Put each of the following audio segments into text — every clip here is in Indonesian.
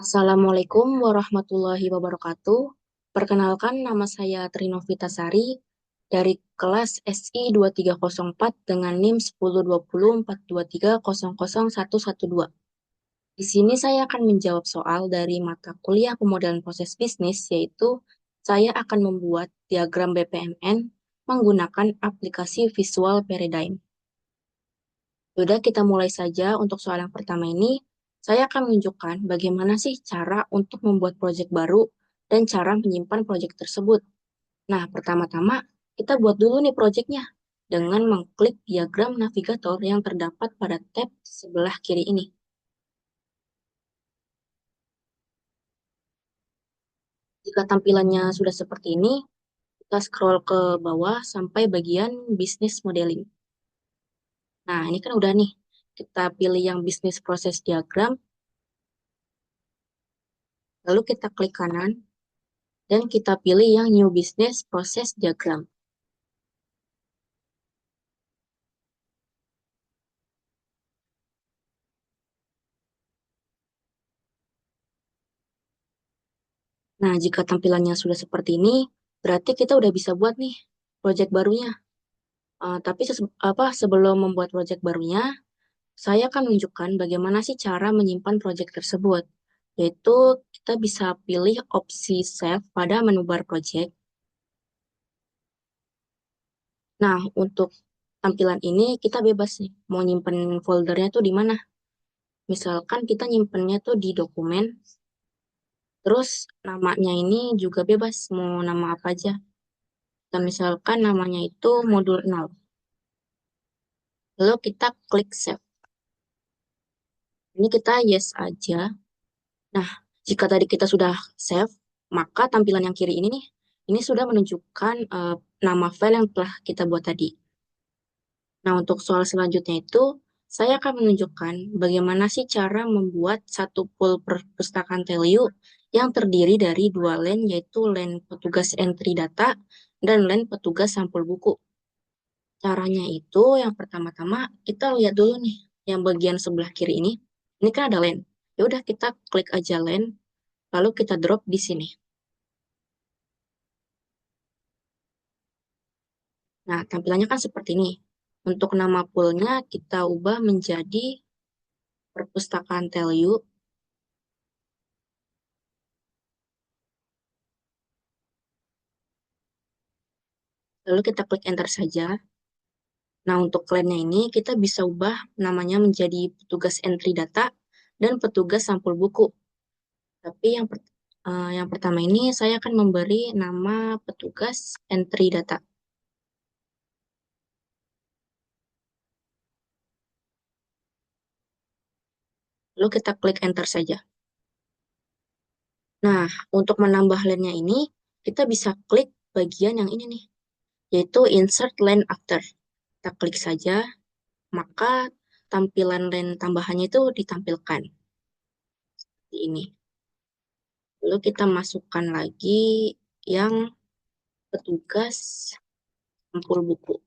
Assalamualaikum warahmatullahi wabarakatuh. Perkenalkan, nama saya Trinovitasari dari kelas SI 2304 dengan NIM 102042300112. Di sini saya akan menjawab soal dari mata kuliah pemodelan proses bisnis, yaitu saya akan membuat diagram BPMN menggunakan aplikasi Visual Paradigm. Sudah, kita mulai saja untuk soal yang pertama ini. Saya akan menunjukkan bagaimana sih cara untuk membuat proyek baru dan cara menyimpan proyek tersebut. Nah, pertama-tama kita buat dulu nih proyeknya dengan mengklik diagram navigator yang terdapat pada tab sebelah kiri ini. Jika tampilannya sudah seperti ini, kita scroll ke bawah sampai bagian bisnis modeling. Nah, ini kan udah nih. Kita pilih yang bisnis proses diagram, lalu kita klik kanan, dan kita pilih yang New Business Process Diagram. Nah, jika tampilannya sudah seperti ini, berarti kita udah bisa buat nih project barunya. Tapi sebelum membuat project barunya, saya akan menunjukkan bagaimana sih cara menyimpan project tersebut. Yaitu kita bisa pilih opsi Save pada menu bar project. Nah, untuk tampilan ini kita bebas nih, mau nyimpen foldernya tuh di mana. Misalkan kita nyimpennya tuh di dokumen, terus namanya ini juga bebas, mau nama apa aja. Dan misalkan namanya itu modul 0. Lalu kita klik save. Ini kita yes aja. Nah, jika tadi kita sudah save, maka tampilan yang kiri ini nih, ini sudah menunjukkan nama file yang telah kita buat tadi. Nah, untuk soal selanjutnya itu, saya akan menunjukkan bagaimana sih cara membuat satu pool perpustakaan Telio yang terdiri dari dua lane, yaitu lane petugas entry data dan lane petugas sampul buku. Caranya itu yang pertama-tama kita lihat dulu nih, yang bagian sebelah kiri ini. Ini kan ada lane. Ya udah kita klik aja lane, lalu kita drop di sini. Nah, tampilannya kan seperti ini. Untuk nama poolnya kita ubah menjadi perpustakaan Telyu. Lalu kita klik enter saja. Nah, untuk lane-nya ini kita bisa ubah namanya menjadi petugas entry data dan petugas sampul buku. Tapi yang pertama ini saya akan memberi nama petugas entry data. Lalu kita klik enter saja. Nah, untuk menambah lane-nya ini, kita bisa klik bagian yang ini nih, yaitu insert lane after. Kita klik saja, maka tampilan lane tambahannya itu ditampilkan. Seperti ini. Lalu kita masukkan lagi yang petugas sampul buku.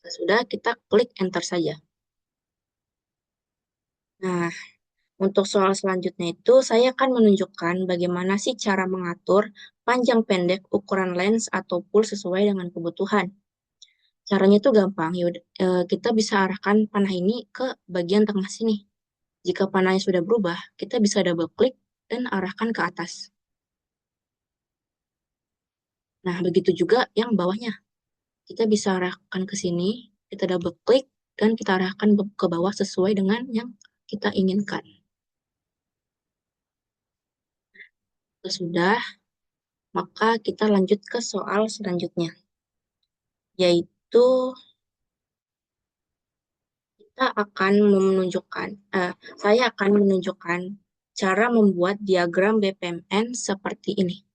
Sudah, kita klik enter saja. Nah, untuk soal selanjutnya itu, saya akan menunjukkan bagaimana sih cara mengatur panjang pendek ukuran lens atau pool sesuai dengan kebutuhan. Caranya itu gampang, kita bisa arahkan panah ini ke bagian tengah sini. Jika panahnya sudah berubah, kita bisa double klik dan arahkan ke atas. Nah, begitu juga yang bawahnya. Kita bisa arahkan ke sini, kita double klik, dan kita arahkan ke bawah sesuai dengan yang kita inginkan. Sudah, maka kita lanjut ke soal selanjutnya, yaitu kita akan saya akan menunjukkan cara membuat diagram BPMN seperti ini.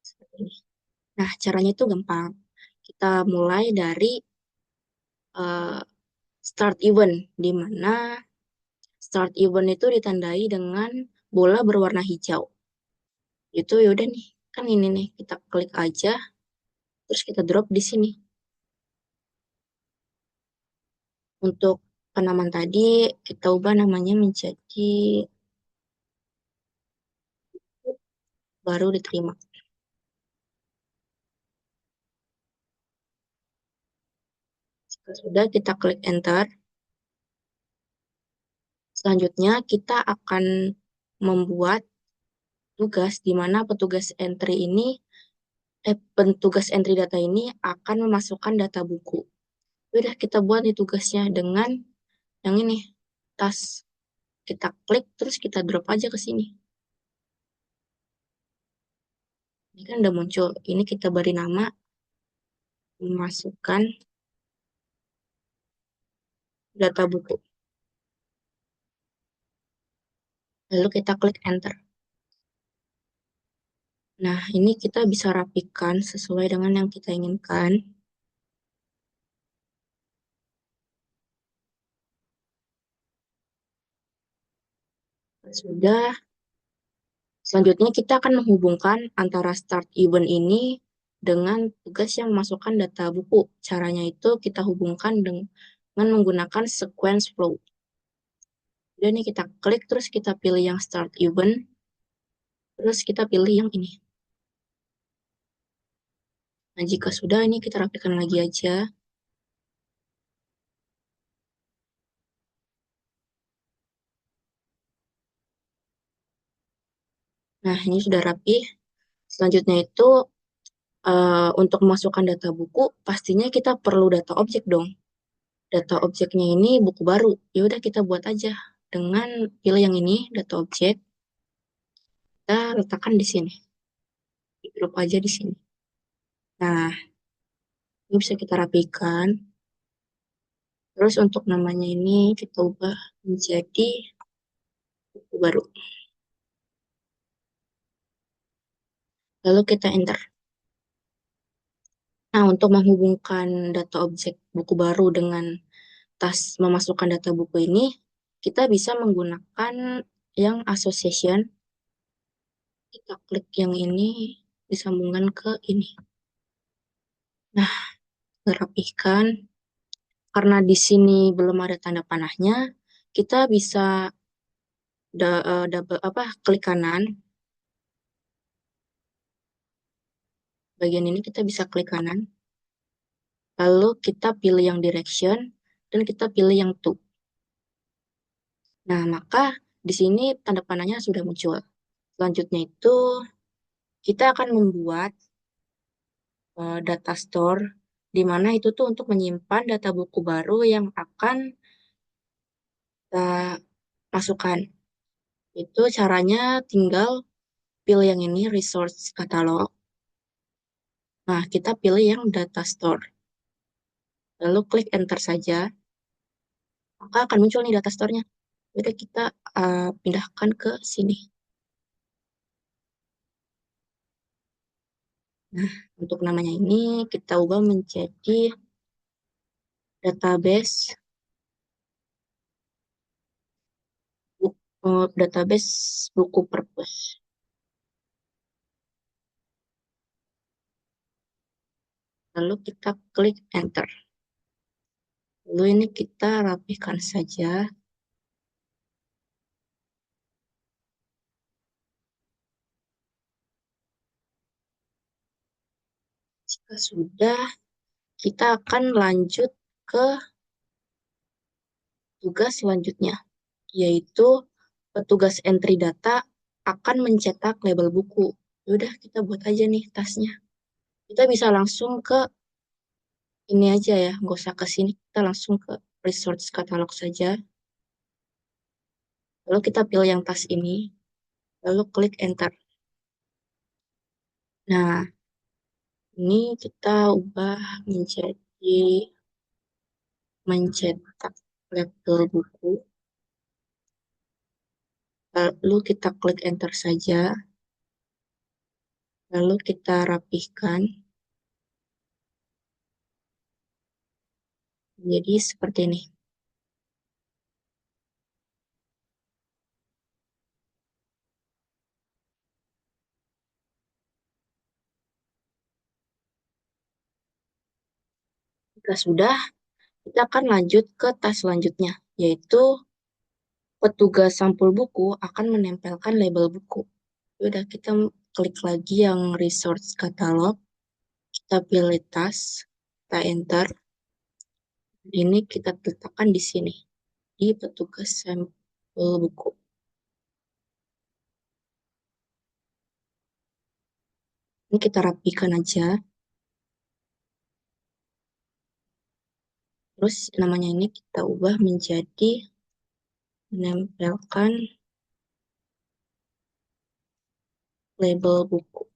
Seperti ini. Nah, caranya itu gampang. Kita mulai dari uh, start event, di mana start event itu ditandai dengan bola berwarna hijau. Itu yaudah nih, kan ini nih, kita klik aja, terus kita drop di sini. Untuk penamaan tadi, kita ubah namanya menjadi baru diterima. Jika sudah, kita klik enter. Selanjutnya, kita akan membuat tugas di mana petugas entry data ini akan memasukkan data buku. Udah kita buat nih tugasnya dengan yang ini, tas. Kita klik, terus kita drop aja ke sini. Ini kan udah muncul. Ini kita beri nama, memasukkan data buku. Lalu kita klik enter. Nah, ini kita bisa rapikan sesuai dengan yang kita inginkan. Sudah, selanjutnya kita akan menghubungkan antara start event ini dengan tugas yang memasukkan data buku. Caranya itu kita hubungkan dengan menggunakan sequence flow. Jadi nih kita klik, terus kita pilih yang start event, terus kita pilih yang ini. Nah, jika sudah, ini kita rapikan lagi aja. Nah, ini sudah rapi. Selanjutnya itu, untuk memasukkan data buku, pastinya kita perlu data objek dong. Data objeknya ini buku baru. Ya udah kita buat aja dengan pilih yang ini, data objek. Kita letakkan di sini. Di grup aja di sini. Nah, ini bisa kita rapikan. Terus untuk namanya ini kita ubah menjadi buku baru. Lalu kita enter. Nah, untuk menghubungkan data objek buku baru dengan tas memasukkan data buku ini, kita bisa menggunakan yang association. Kita klik yang ini, disambungkan ke ini. Nah, rapihkan. Karena di sini belum ada tanda panahnya, kita bisa double klik kanan. Bagian ini kita bisa klik kanan. Lalu kita pilih yang direction dan kita pilih yang to. Nah, maka di sini tanda panahnya sudah muncul. Selanjutnya itu kita akan membuat data store di mana itu tuh untuk menyimpan data buku baru yang akan kita masukkan. Itu caranya tinggal pilih yang ini, resource catalog. Nah, kita pilih yang data store. Lalu klik enter saja, maka akan muncul nih data store-nya. Jadi kita pindahkan ke sini. Nah, untuk namanya ini kita ubah menjadi database database buku purpose. Lalu kita klik enter. Lalu ini kita rapikan saja. Jika sudah, kita akan lanjut ke tugas selanjutnya, yaitu petugas entry data akan mencetak label buku. Yaudah, kita buat aja nih tasnya. Kita bisa langsung ke ini aja ya, nggak usah ke sini. Kita langsung ke resource catalog saja. Lalu kita pilih yang tas ini, lalu klik enter. Nah, ini kita ubah menjadi mencetak label buku. Lalu kita klik enter saja. Lalu kita rapihkan. Jadi seperti ini. Jika sudah, Kita akan lanjut ke tas selanjutnya, yaitu petugas sampul buku akan menempelkan label buku. Udah, kita klik lagi yang resource catalog, kita pilih tas, kita enter. Ini kita letakkan di sini, di petugas sampul buku. Ini kita rapikan aja. Terus namanya ini kita ubah menjadi menempelkan label buku.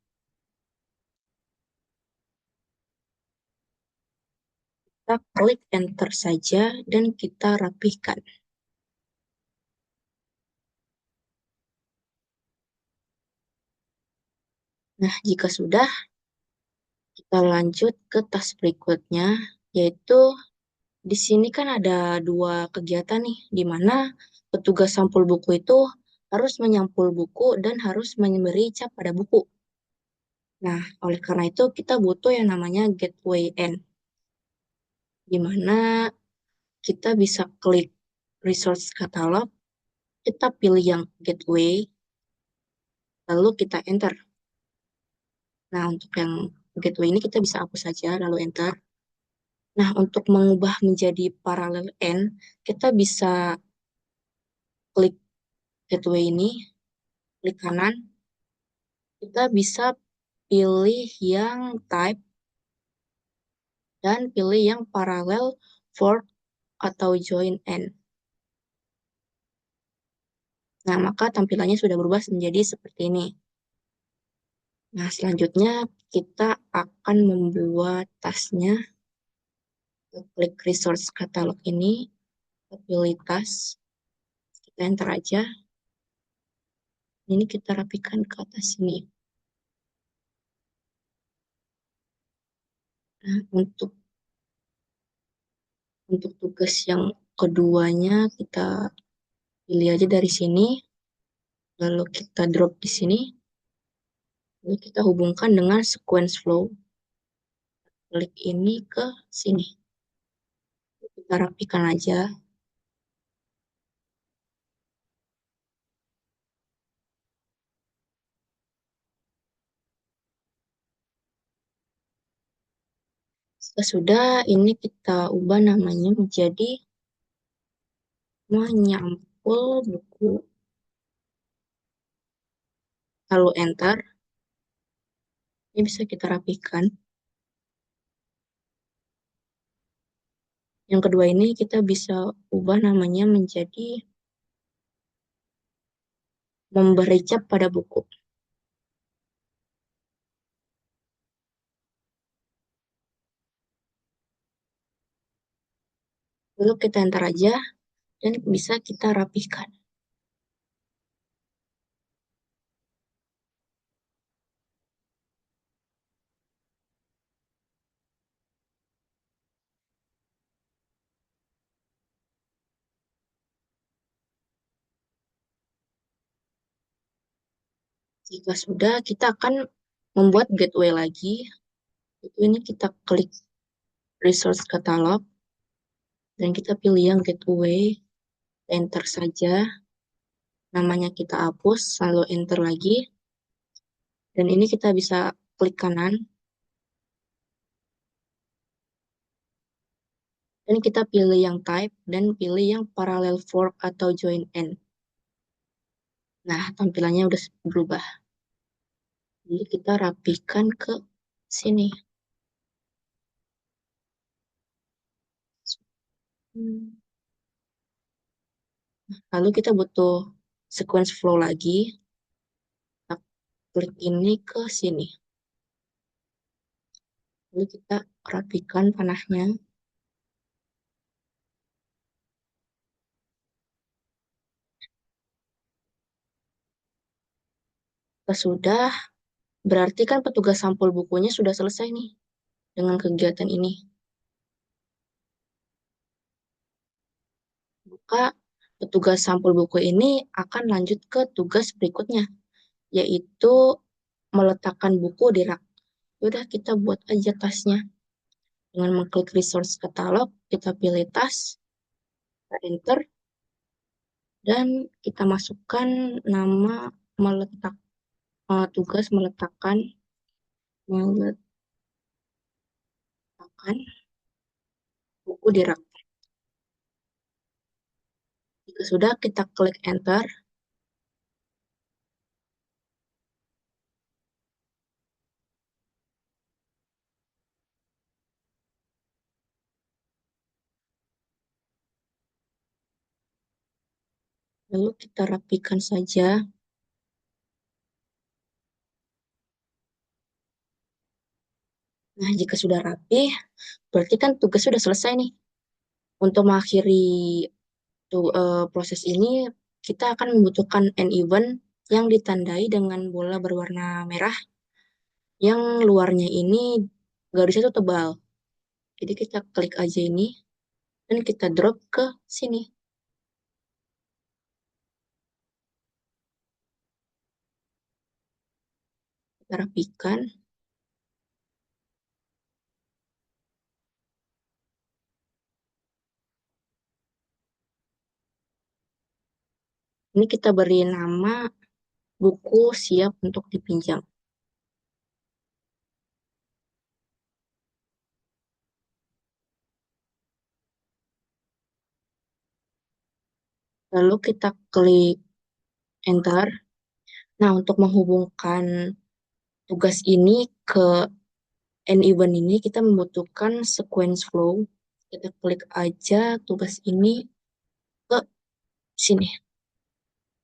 Kita klik enter saja dan kita rapihkan. Nah, jika sudah, kita lanjut ke tas berikutnya, yaitu di sini kan ada dua kegiatan nih, di mana petugas sampul buku itu harus menyampul buku dan harus memberi cap pada buku. Nah, oleh karena itu kita butuh yang namanya gateway end, di mana kita bisa klik resource catalog, kita pilih yang gateway, lalu kita enter. Nah, untuk yang gateway ini kita bisa hapus saja, lalu enter. Nah, untuk mengubah menjadi parallel end, kita bisa klik gateway ini, klik kanan, kita bisa pilih yang type dan pilih yang parallel fork atau join end. Nah, maka tampilannya sudah berubah menjadi seperti ini. Nah, selanjutnya kita akan membuat tasnya. Kita klik resource catalog ini, kita pilih tas, kita enter aja. Ini kita rapikan ke atas sini. Nah, untuk tugas yang keduanya kita pilih aja dari sini, lalu kita drop di sini, lalu kita hubungkan dengan sequence flow. Klik ini ke sini. Kita rapikan aja. Sesudah ini kita ubah namanya menjadi menyampul buku. Lalu enter. Ini bisa kita rapikan. Yang kedua ini kita bisa ubah namanya menjadi memberi cap pada buku. Lalu kita enter aja dan bisa kita rapihkan. Jika sudah, kita akan membuat gateway lagi. Itu ini kita klik resource catalog dan kita pilih yang gateway, enter saja. Namanya kita hapus, lalu enter lagi. Dan ini kita bisa klik kanan. Dan kita pilih yang type dan pilih yang parallel fork atau join end. Nah, tampilannya udah berubah. Jadi kita rapikan ke sini. Lalu kita butuh sequence flow lagi. Kita klik ini ke sini. Lalu kita rapikan panahnya. Sudah, berarti kan petugas sampul bukunya sudah selesai nih dengan kegiatan ini. Maka petugas sampul buku ini akan lanjut ke tugas berikutnya, yaitu meletakkan buku di rak. Udah kita buat aja tasnya. Dengan mengklik resource katalog, kita pilih tas, kita enter, dan kita masukkan nama meletak tugas meletakkan buku di rak. Jika sudah, kita klik enter. Lalu kita rapikan saja. Nah, jika sudah rapi, berarti kan tugas sudah selesai nih. Untuk mengakhiri proses ini, kita akan membutuhkan an event yang ditandai dengan bola berwarna merah, yang luarnya ini garisnya itu tebal. Jadi kita klik aja ini, dan kita drop ke sini. Kita rapikan. Ini kita beri nama buku siap untuk dipinjam. Lalu kita klik enter. Nah, untuk menghubungkan tugas ini ke end event ini, kita membutuhkan sequence flow. Kita klik aja tugas ini ke sini.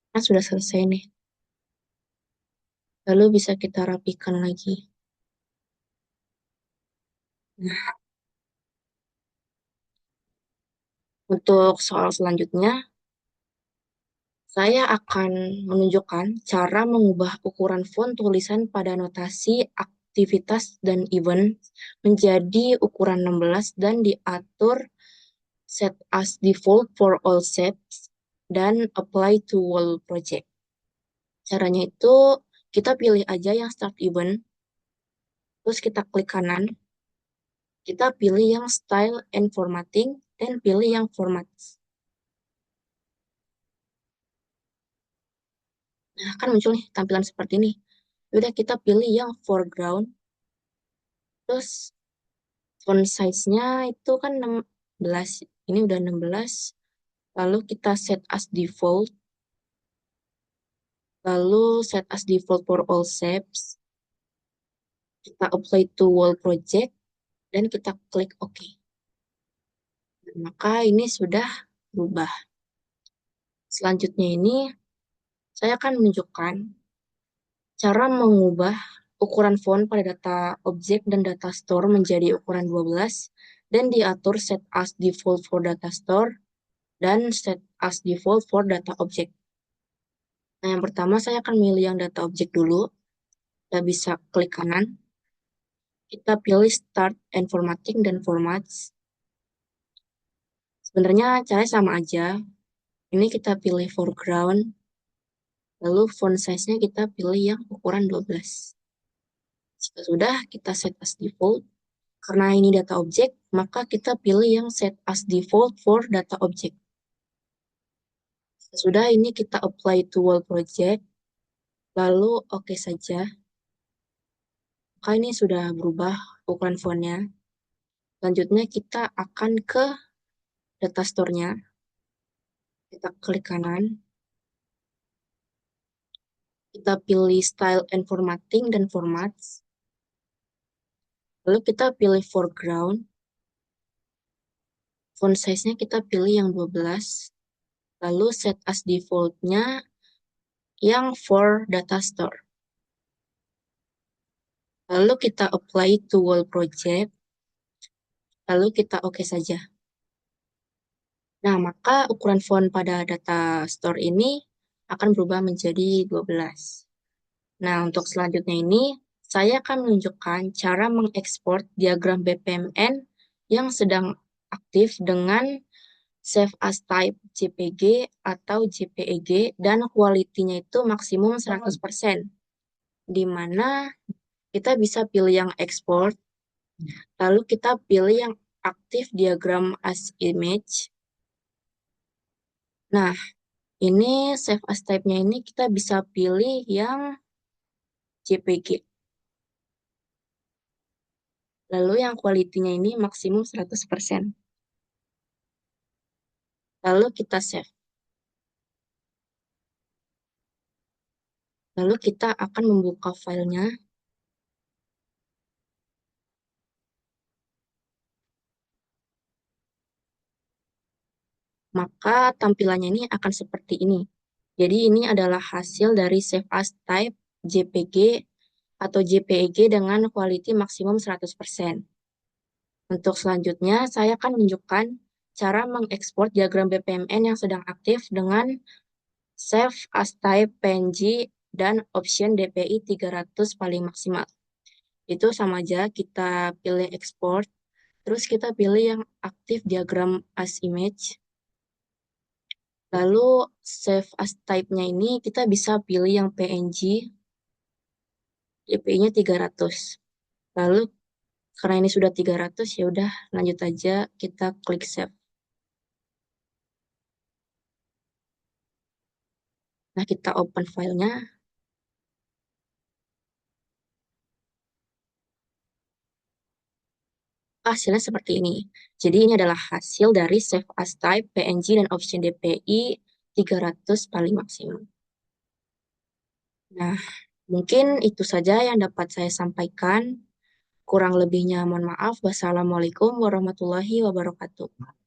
Nah, sudah selesai nih. Lalu bisa kita rapikan lagi. Nah, untuk soal selanjutnya, saya akan menunjukkan cara mengubah ukuran font tulisan pada notasi aktivitas dan event menjadi ukuran 16 dan diatur set as default for all sets dan apply to all project. Caranya itu kita pilih aja yang start event, terus kita klik kanan, kita pilih yang style and formatting, dan pilih yang format. Nah, kan muncul nih tampilan seperti ini. Udah kita pilih yang foreground, terus font size-nya itu kan 16. Ini udah 16. Lalu kita set as default. Lalu set as default for all shapes. Kita apply to wall project. Dan kita klik OK. Maka ini sudah berubah. Selanjutnya ini, saya akan menunjukkan cara mengubah ukuran font pada data objek dan data store menjadi ukuran 12 dan diatur set as default for data store dan set as default for data object. Nah, yang pertama saya akan milih yang data objek dulu. Kita bisa klik kanan. Kita pilih start and formatting dan formats. Sebenarnya caranya sama aja. Ini kita pilih foreground. Lalu font size-nya kita pilih yang ukuran 12. Jika sudah, kita set as default. Karena ini data objek, maka kita pilih yang set as default for data object. Sudah, ini kita apply to all project. Lalu oke saja. Maka ini sudah berubah ukuran fontnya. Selanjutnya kita akan ke data store-nya. Kita klik kanan. Kita pilih style and formatting dan formats. Lalu kita pilih foreground. Font size-nya kita pilih yang 12. Lalu set as default-nya yang for data store. Lalu kita apply to all project. Lalu kita oke saja. Nah, maka ukuran font pada data store ini akan berubah menjadi 12. Nah, untuk selanjutnya ini, saya akan menunjukkan cara mengekspor diagram BPMN yang sedang aktif dengan save as type JPG atau JPEG dan kualitinya itu maksimum 100%. Di mana kita bisa pilih yang export, Lalu kita pilih yang aktif diagram as image. Nah, ini save as type-nya ini kita bisa pilih yang JPG. Lalu yang quality-nya ini maksimum 100%. Lalu kita save. Lalu kita akan membuka filenya. Maka tampilannya ini akan seperti ini. Jadi ini adalah hasil dari save as type JPG atau JPEG dengan quality maksimum 100%. Untuk selanjutnya, saya akan menunjukkan cara mengekspor diagram BPMN yang sedang aktif dengan save as type PNG dan option DPI 300 paling maksimal. Itu sama aja, kita pilih export, terus kita pilih yang aktif diagram as image. Lalu save as type-nya ini kita bisa pilih yang PNG, DPI-nya 300. Lalu karena ini sudah 300, ya udah lanjut aja kita klik save. Nah, kita open filenya. Hasilnya seperti ini. Jadi ini adalah hasil dari save as type, PNG, dan option DPI 300 paling maksimum. Nah, mungkin itu saja yang dapat saya sampaikan. Kurang lebihnya mohon maaf. Wassalamualaikum warahmatullahi wabarakatuh.